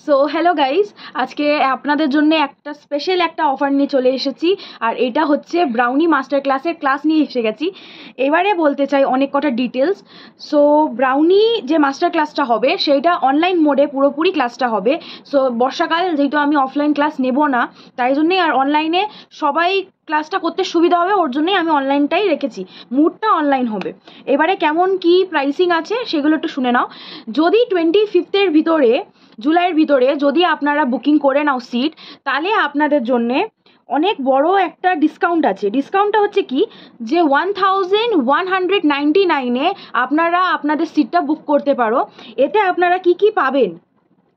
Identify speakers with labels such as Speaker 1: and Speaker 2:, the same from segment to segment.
Speaker 1: So hello guys, আজকে আপনাদের জন্য একটা স্পেশাল একটা অফার নিয়ে চলে এসেছি। আর এটা হচ্ছে ব্রাউনি মাস্টার ক্লাসের ক্লাস নিয়ে এসে গেছি। এবারে বলতে চাই অনেক কটা ডিটেলস। সো ব্রাউনি যে মাস্টার ক্লাসটা হবে সেইটা অনলাইন মোডে পুরোপুরি ক্লাসটা হবে। সো বর্ষাকাল যেহেতু আমি অফলাইন ক্লাস নেব না, তাই জন্যই আর অনলাইনে সবাই ক্লাসটা করতে সুবিধা হবে, ওর জন্যই আমি অনলাইনটাই রেখেছি। মুডটা অনলাইন হবে। এবারে কেমন কি প্রাইসিং আছে সেগুলো একটু শুনে নাও। যদি 25 ভিতরে, জুলাইয়ের ভিতরে যদি আপনারা বুকিং করে নাও সিট, তাহলে আপনাদের জন্যে অনেক বড় একটা ডিসকাউন্ট আছে। ডিসকাউন্টটা হচ্ছে কি, যে 1199-এ আপনারা আপনাদের সিটটা বুক করতে পারো। এতে আপনারা কি কি পাবেন,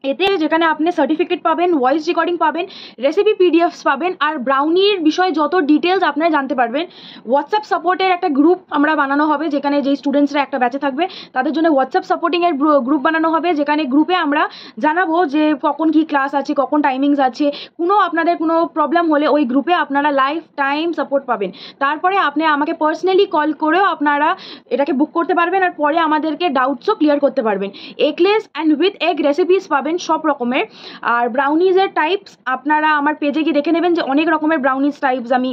Speaker 1: এতে যেখানে আপনি সার্টিফিকেট পাবেন, ভয়েস রেকর্ডিং পাবেন, রেসিপি পিডিএফস পাবেন, আর ব্রাউনির বিষয়ে যত ডিটেলস আপনারা জানতে পারবেন। হোয়াটসঅ্যাপ সাপোর্টের একটা গ্রুপ আমরা বানানো হবে, যেখানে যেই স্টুডেন্টসরা একটা ব্যাচে থাকবে তাদের জন্য হোয়াটসঅ্যাপ সাপোর্টিংয়ের গ্রুপ বানানো হবে, যেখানে গ্রুপে আমরা জানাবো যে কখন কি ক্লাস আছে, কখন টাইমিংস আছে। আপনাদের কোনো প্রবলেম হলে ওই গ্রুপে আপনারা লাইফ টাইম সাপোর্ট পাবেন। তারপরে আপনি আমাকে পার্সোনালি কল করেও আপনারা এটাকে বুক করতে পারবেন, আর পরে আমাদেরকে ডাউটসও ক্লিয়ার করতে পারবেন। Eggless and with egg recipes পাবেন সব রকমের। আর ব্রাউনিজের টাইপস আপনারা আমার পেজে গিয়ে দেখে নেবেন যে অনেক রকমের ব্রাউনিজ টাইপস আমি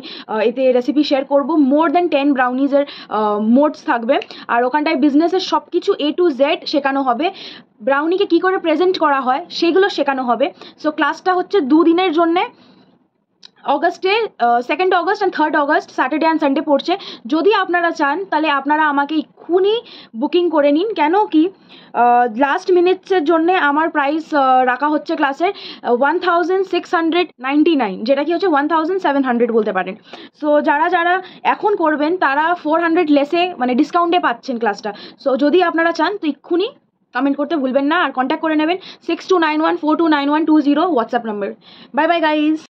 Speaker 1: এতে রেসিপি শেয়ার করব। মোর দ্যান 10 ব্রাউনিজের মোডস থাকবে। আর ওখানটায় বিজনেসের সব কিছু A to Z শেখানো হবে। ব্রাউনিকে কি করে প্রেজেন্ট করা হয় সেগুলো শেখানো হবে। সো ক্লাসটা হচ্ছে 2 দিনের জন্যে। অগস্টে 2 August and 3 August Saturday and Sunday পড়ছে। যদি আপনারা চান তাহলে আপনারা আমাকে এক্ষুনি বুকিং করে নিন। কেন কি লাস্ট মিনিটসের জন্য আমার প্রাইস রাখা হচ্ছে ক্লাসের 1699, যেটা কি হচ্ছে 1700 বলতে পারেন। সো যারা যারা এখন করবেন তারা 400 লেসে মানে ডিসকাউন্টে পাচ্ছেন ক্লাসটা। সো যদি আপনারা চান তো এক্ষুনি কমেন্ট করতে ভুলবেন না, আর কন্ট্যাক্ট করে নেবেন 6291429120 WhatsApp number. Bye bye guys.